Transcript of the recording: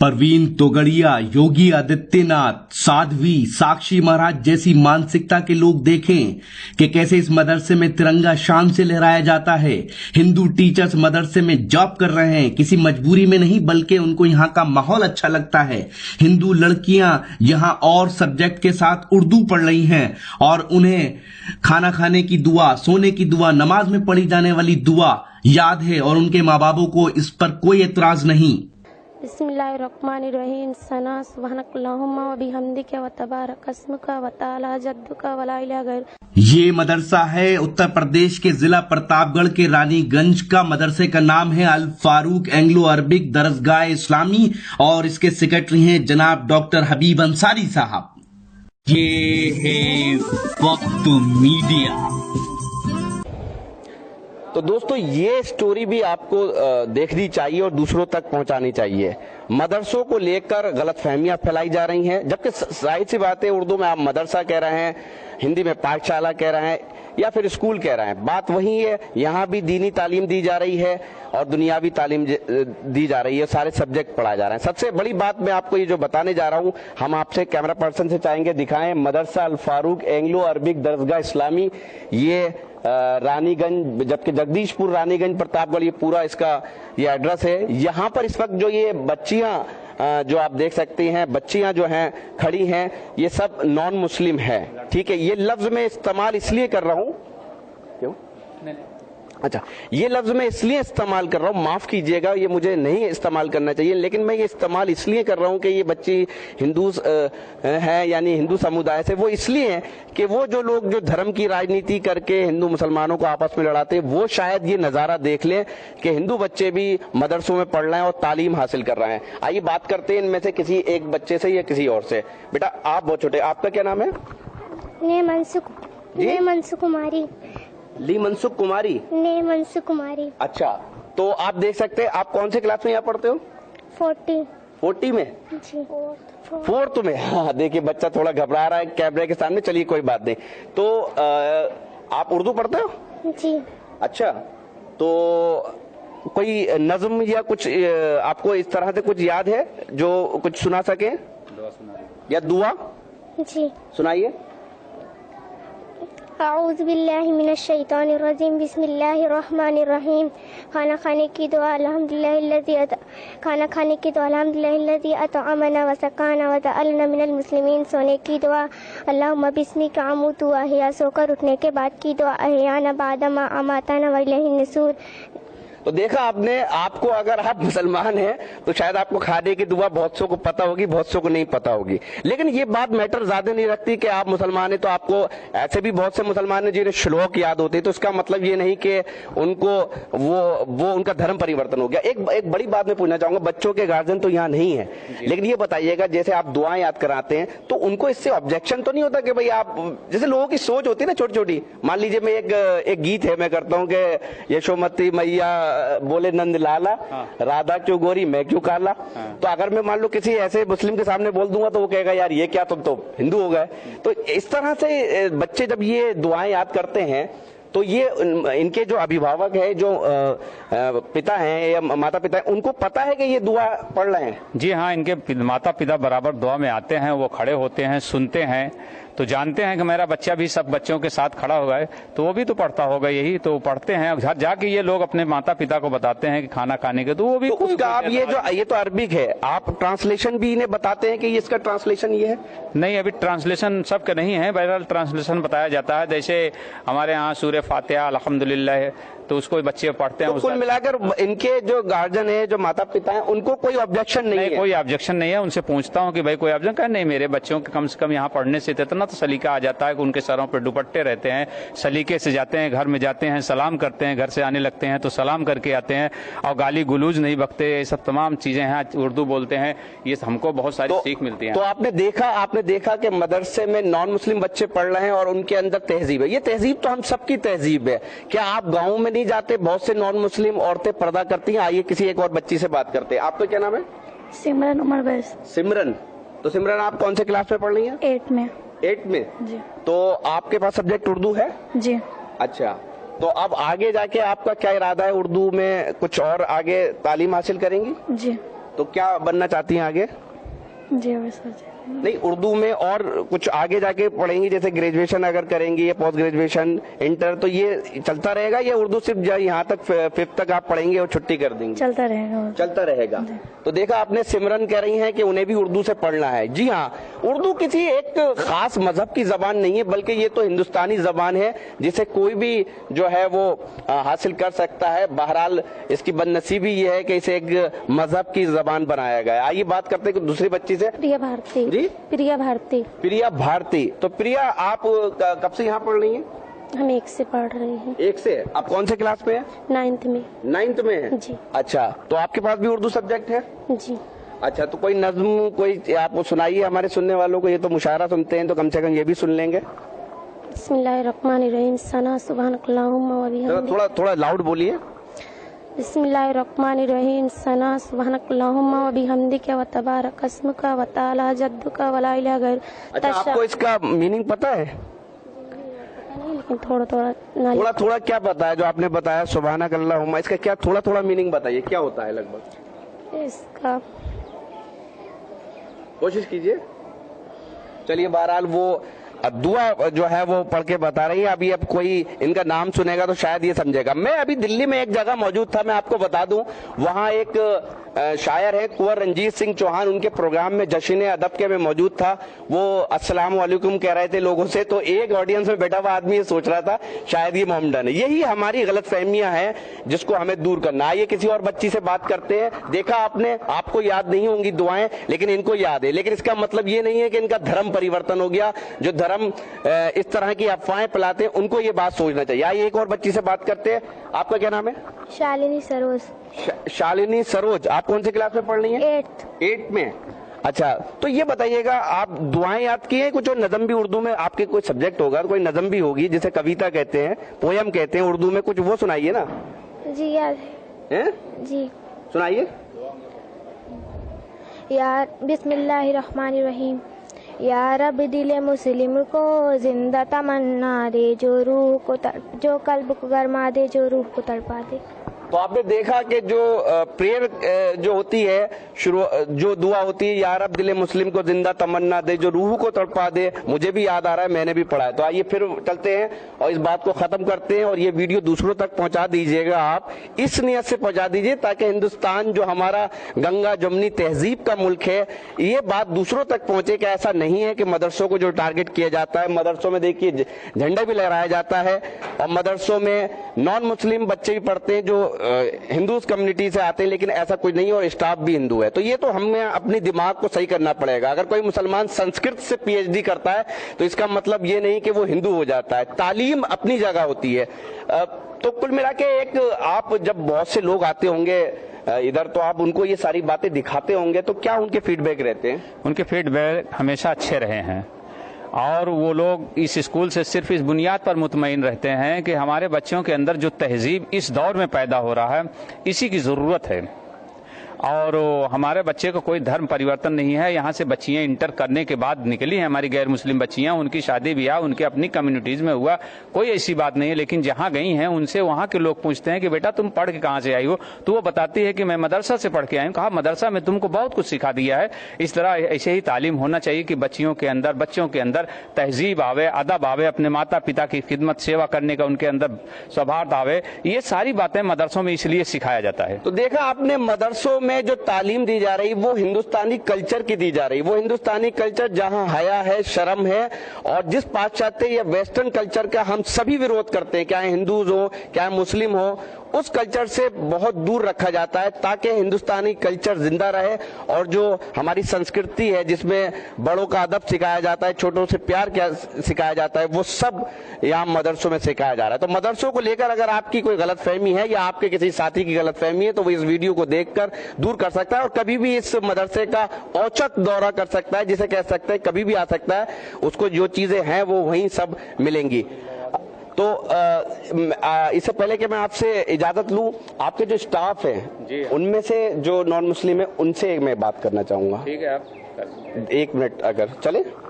परवीन तोगड़िया, योगी आदित्यनाथ, साध्वी, साक्षी महाराज जैसी मानसिकता के लोग देखें कि कैसे इस मदरसे में तिरंगा शान से लहराया जाता है। हिंदू टीचर्स मदरसे में जॉब कर रहे हैं, किसी मजबूरी में नहीं बल्कि उनको यहाँ का माहौल अच्छा लगता है। हिंदू लड़कियां यहाँ और सब्जेक्ट के साथ उर्दू पढ़ रही हैं और उन्हें खाना खाने की दुआ, सोने की दुआ, नमाज में पढ़ी जाने वाली दुआ याद है और उनके माँ बापों को इस पर कोई एतराज नहीं। बिस्मिल्लाहिर्रहमानिर्रहीम। सना सुब्हानकल्लाहुम्मा व बिहम्दिका व तबारक अस्मुका व तआला जद्दुका व ला इलाहा गैर। ये मदरसा है उत्तर प्रदेश के जिला प्रतापगढ़ के रानीगंज का। मदरसे का नाम है अल फारूक एंग्लो अरबिक दरसगाह इस्लामी और इसके सेक्रेटरी हैं जनाब डॉक्टर हबीब अंसारी साहब। ये है वक्त मीडिया। तो दोस्तों, ये स्टोरी भी आपको देखनी चाहिए और दूसरों तक पहुंचानी चाहिए। मदरसों को लेकर गलतफहमियां फैलाई जा रही हैं, जबकि जाहिर सी बात है, उर्दू में आप मदरसा कह रहे हैं, हिंदी में पाठशाला कह रहे हैं या फिर स्कूल कह रहे हैं, बात वही है। यहाँ भी दीनी तालीम दी जा रही है और दुनियावी तालीम दी जा रही है, सारे सब्जेक्ट पढ़ाए जा रहे हैं। सबसे बड़ी बात मैं आपको ये जो बताने जा रहा हूँ, हम आपसे कैमरा पर्सन से चाहेंगे दिखाएं मदरसा अल फारूक एंग्लो अरबिक दरसगाह इस्लामी। ये रानीगंज, जबकि जगदीशपुर, रानीगंज, प्रतापगढ़, ये पूरा इसका ये एड्रेस है। यहाँ पर इस वक्त जो ये बच्चियां जो आप देख सकती हैं, बच्चियां जो हैं खड़ी हैं, ये सब नॉन मुस्लिम है। ठीक है, ये लफ्ज मैं इस्तेमाल इसलिए कर रहा हूँ, क्यों? अच्छा, ये लफ्ज मैं इसलिए इस्तेमाल कर रहा हूँ, माफ कीजिएगा, ये मुझे नहीं इस्तेमाल करना चाहिए, लेकिन मैं ये इस्तेमाल इसलिए कर रहा हूँ कि ये बच्ची हिंदू है, यानी हिंदू समुदाय से। वो इसलिए है कि वो जो लोग जो धर्म की राजनीति करके हिंदू मुसलमानों को आपस में लड़ाते हैं, वो शायद ये नजारा देख लें कि हिंदू बच्चे भी मदरसों में पढ़ रहे हैं और तालीम हासिल कर रहे हैं। आइए बात करते हैं इनमें से किसी एक बच्चे से या किसी और से। बेटा, आप बहुत छोटे, आपका क्या नाम है? मनसुख कुमारी। ली मनसुख कुमारी। ने मनसुख कुमारी। अच्छा, तो आप देख सकते हैं, आप कौन से क्लास में यहाँ पढ़ते हो? 40 में जी। 4th में। हाँ, देखिए बच्चा थोड़ा घबरा रहा है कैमरे के सामने, चलिए कोई बात नहीं। तो आप उर्दू पढ़ते हो? जी। अच्छा, तो कोई नज्म या कुछ आपको इस तरह से कुछ याद है जो कुछ सुना सके? या दुआ जी सुनाइए। अऊज़ु बिल्लाहि मिनश शैतानिर रजीम, बिस्मिल्लाहिर रहमानिर रहीम। खाना खाने की दुआ अल्हम्दुलिल्लाहिल्लज़ी अतअमना व सकाना व जअलना मिनल मुस्लिमीन। सोने की दुआ अल्लाहुम्मा बिस्मिका अमूतु व अहया। सोकर उठने के बाद की दुआ अहयाना बादमा अमाताना व इलैहिन नुशूर। तो देखा आपने, आपको अगर आप मुसलमान हैं तो शायद आपको खाने की दुआ बहुत सौ को पता होगी, बहुत सौ को नहीं पता होगी, लेकिन ये बात मैटर ज्यादा नहीं रखती कि आप मुसलमान हैं। तो आपको ऐसे भी बहुत से मुसलमान हैं जिन्हें श्लोक याद होते हैं, तो इसका मतलब ये नहीं कि उनको वो उनका धर्म परिवर्तन हो गया। एक बड़ी बात मैं पूछना चाहूंगा, बच्चों के गार्जियन तो यहाँ नहीं है, लेकिन ये बताइएगा, जैसे आप दुआएं याद कराते हैं तो उनको इससे ऑब्जेक्शन तो नहीं होता कि भाई आप, जैसे लोगों की सोच होती है ना छोटी छोटी, मान लीजिए मैं एक गीत है मैं करता हूँ कि यशोमती मैया बोले नंद लाला, राधा क्यों गोरी मैं क्यों काला। तो अगर मैं मान लो किसी ऐसे मुस्लिम के सामने बोल दूंगा तो वो कहेगा यार ये क्या, तुम तो हिंदू हो गए। तो इस तरह से बच्चे जब ये दुआएं याद करते हैं तो ये इनके जो अभिभावक है, जो पिता हैं या माता पिता हैं, उनको पता है कि ये दुआ पढ़ रहे हैं? जी हाँ, इनके माता पिता बराबर दुआ में आते हैं, वो खड़े होते हैं, सुनते हैं, तो जानते हैं कि मेरा बच्चा भी सब बच्चों के साथ खड़ा होगा है, तो वो भी तो पढ़ता होगा, यही तो पढ़ते हैं। जाके ये लोग अपने माता पिता को बताते हैं कि खाना खाने के, तो वो भी तो उसका आप ये तो अरबिक है, आप ट्रांसलेशन भी इन्हें बताते हैं कि ये इसका ट्रांसलेशन ये है? नहीं, अभी ट्रांसलेशन सबके नहीं है, बहरहाल ट्रांसलेशन बताया जाता है। जैसे हमारे यहाँ सूरह फातिहा अल्हम्दुलिल्लाह है, तो उसको बच्चे पढ़ते हैं। तो कुल मिलाकर इनके जो गार्जियन है, जो माता पिता हैं, उनको कोई ऑब्जेक्शन नहीं है? कोई ऑब्जेक्शन नहीं है। उनसे पूछता हूँ कि भाई कोई ऑब्जेक्शन? नहीं, मेरे बच्चों के कम से कम यहाँ पढ़ने से इतना तो सलीका आ जाता है कि उनके सरों पर दुपट्टे रहते हैं, सलीके से जाते हैं, घर में जाते हैं, सलाम करते हैं, घर से आने लगते हैं तो सलाम करके आते हैं, और गाली गुलूज नहीं बकते। ये सब तमाम चीजें हैं, उर्दू बोलते हैं, ये हमको बहुत सारी सीख मिलती है। तो आपने देखा कि मदरसे में नॉन मुस्लिम बच्चे पढ़ रहे हैं और उनके अंदर तहजीब है। ये तहजीब तो हम सबकी तहजीब है। क्या आप गाँव में नहीं जाते, बहुत से नॉन मुस्लिम औरतें पर्दा करती हैं? आइए किसी एक और बच्ची से बात करते हैं। आपका क्या नाम है? सिमरन उमर बैस। सिमरन, तो सिमरन आप कौन से क्लास में पढ़ रही हैं? 8 में। 8 में जी। तो आपके पास सब्जेक्ट उर्दू है? जी। अच्छा, तो अब आगे जाके आपका क्या इरादा है? उर्दू में कुछ और आगे तालीम हासिल करेंगी? जी। तो क्या बनना चाहती हैं आगे? जी सर। नहीं, उर्दू में और कुछ आगे जाके पढ़ेंगी, जैसे ग्रेजुएशन अगर करेंगी या पोस्ट ग्रेजुएशन, इंटर, तो ये चलता रहेगा या उर्दू सिर्फ यहाँ तक 5th तक आप पढ़ेंगे और छुट्टी कर देंगी? चलता रहेगा। चलता रहेगा। तो देखा आपने, सिमरन कह रही हैं कि उन्हें भी उर्दू से पढ़ना है। जी हाँ, उर्दू किसी एक खास मजहब की जबान नहीं है, बल्कि ये तो हिंदुस्तानी जबान है जिसे कोई भी जो है वो हासिल कर सकता है। बहरहाल इसकी बदनसीबी ये है कि इसे एक मजहब की जबान बनाया गया है। आइए बात करते हैं दूसरी बच्ची से। प्रिया भारती। जी, प्रिया भारती। प्रिया भारती। तो प्रिया, आप कब से यहाँ पढ़ रही हैं? हम 1 से पढ़ रहे हैं। 1 से। आप कौन से क्लास में है? 9th में। 9th में है? जी। अच्छा, तो आपके पास भी उर्दू सब्जेक्ट है? जी। अच्छा, तो कोई नज्म कोई आप सुनाइए हमारे सुनने वालों को। ये तो मुशायरा सुनते हैं, तो कम से कम ये भी सुन लेंगे। बिस्मिल्लाहिर्रहमानिर्रहीम, सना सुब्हानकल्लाहुम्मा व बिहम्दिक। थोड़ा लाउड बोलिए। बिस्मिल्लाहिर्रहमानिर्रहीम, सना सुब्हानकल्लाहुम्मा व बिहम्दिक व तबारक अस्मुका व तआला जद्दुका व ला इलाहा गैरुक। अच्छा, आपको इसका मीनिंग पता है? लेकिन थोड़ा थोड़ा क्या पता है जो आपने बताया सुभानक अल्लाहुम्मा, इसका क्या थोड़ा मीनिंग बताइए, क्या होता है लगभग? इसका कोशिश कीजिए। चलिए, बहरहाल वो दुआ जो है वो पढ़ के बता रही है। अभी अब कोई इनका नाम सुनेगा तो शायद ये समझेगा। मैं अभी दिल्ली में एक जगह मौजूद था, मैं आपको बता दूं, वहां एक शायर है कुंवर रंजीत सिंह चौहान, उनके प्रोग्राम में जश्न अदब के में मौजूद था। वो अस्सलाम वालेकुम कह रहे थे लोगों से, तो एक ऑडियंस में बैठा हुआ आदमी ये सोच रहा था शायद ये मोहम्मदन है। यही हमारी गलत फहमियां हैं जिसको हमें दूर करना। आइए किसी और बच्ची से बात करते हैं। देखा आपने, आपको याद नहीं होंगी दुआएं, लेकिन इनको याद है। लेकिन इसका मतलब ये नहीं है कि इनका धर्म परिवर्तन हो गया। जो धर्म इस तरह की अफवाहें फैलाते हैं उनको ये बात सोचना चाहिए। आइए एक और बच्ची से बात करते हैं। आपका क्या नाम है? शालिनी सरोज। शालिनी सरोज। आप कौन से क्लास में पढ़ रही हैं? 8th में। अच्छा, तो ये बताइएगा, आप दुआएं याद की हैं कुछ? और नज़म भी उर्दू में आपके कोई सब्जेक्ट होगा, कोई नज़म भी होगी जिसे कविता कहते हैं, पोयम कहते हैं उर्दू में, कुछ वो सुनाइए ना। जी याद है? जी सुनाइए। यार बिस्मिल्लाहिर्रहमानिर्रहीम। या रब दिल मुस्लिम को जिंदा तमन्ना दे, जो रूह को जो कल्ब को गरमा दे, जो रूह को तड़पा दे। तो आपने देखा कि जो प्रेयर जो होती है, जो दुआ होती है, या रब दिल मुस्लिम को जिंदा तमन्ना दे, जो रूह को तड़पा दे, मुझे भी याद आ रहा है, मैंने भी पढ़ा है। तो आइए फिर चलते हैं और इस बात को खत्म करते हैं। और ये वीडियो दूसरों तक पहुंचा दीजिएगा, आप इस नियत से पहुंचा दीजिए ताकि हिंदुस्तान जो हमारा गंगा जमुनी तहजीब का मुल्क है, ये बात दूसरों तक पहुंचे कि ऐसा नहीं है कि मदरसों को जो टारगेट किया जाता है, मदरसों में देखिए झंडा भी लहराया जाता है, और मदरसों में नॉन मुस्लिम बच्चे भी पढ़ते हैं जो हिंदू कम्युनिटी से आते हैं, लेकिन ऐसा कुछ नहीं, और स्टाफ भी हिंदू है। तो ये तो हमें अपने दिमाग को सही करना पड़ेगा। अगर कोई मुसलमान संस्कृत से PhD करता है तो इसका मतलब ये नहीं कि वो हिंदू हो जाता है। तालीम अपनी जगह होती है। तो कुल मिला के एक, आप जब बहुत से लोग आते होंगे इधर, तो आप उनको ये सारी बातें दिखाते होंगे, तो क्या उनके फीडबैक रहते हैं? उनके फीडबैक हमेशा अच्छे रहे हैं, और वो लोग इस स्कूल से सिर्फ इस बुनियाद पर मुतमईन रहते हैं कि हमारे बच्चों के अंदर जो तहजीब इस दौर में पैदा हो रहा है, इसी की ज़रूरत है। और हमारे बच्चे को कोई धर्म परिवर्तन नहीं है। यहाँ से बच्चियाँ इंटर करने के बाद निकली हैं हमारी गैर मुस्लिम बच्चियाँ, उनकी शादी ब्याह उनके अपनी कम्युनिटीज़ में हुआ, कोई ऐसी बात नहीं है। लेकिन जहाँ गई हैं उनसे वहाँ के लोग पूछते हैं कि बेटा तुम पढ़ के कहाँ से आई हो, तो वो बताती है कि मैं मदरसा से पढ़ के आई हूँ। कहा मदरसा में तुमको बहुत कुछ सिखा दिया है। इस तरह ऐसे ही तालीम होना चाहिए कि बच्चों के अंदर तहजीब आवे, अदब आवे, अपने माता पिता की खिदमत सेवा करने का उनके अंदर स्वभाव आवे। ये सारी बातें मदरसों में इसलिए सिखाया जाता है। तो देखा आपने, मदरसों में जो तालीम दी जा रही वो हिंदुस्तानी कल्चर की दी जा रही, वो हिंदुस्तानी कल्चर जहां हया है, शर्म है, और जिस पाश्चात्य या वेस्टर्न कल्चर का हम सभी विरोध करते हैं, चाहे हिंदूज हो चाहे मुस्लिम हो, उस कल्चर से बहुत दूर रखा जाता है ताकि हिंदुस्तानी कल्चर जिंदा रहे। और जो हमारी संस्कृति है जिसमें बड़ों का अदब सिखाया जाता है, छोटों से प्यार क्या सिखाया जाता है, वो सब यहाँ मदरसों में सिखाया जा रहा है। तो मदरसों को लेकर अगर आपकी कोई गलतफहमी है या आपके किसी साथी की गलतफहमी है तो वो इस वीडियो को देखकर दूर कर सकता है, और कभी भी इस मदरसे का औचक दौरा कर सकता है, जिसे कह सकते हैं कभी भी आ सकता है। उसको जो चीजें हैं वो वहीं सब मिलेंगी। तो इससे पहले कि मैं आपसे इजाजत लूं, आपके जो स्टाफ है उनमें से जो नॉन मुस्लिम है उनसे मैं बात करना चाहूंगा। ठीक है, आप 1 मिनट अगर चले।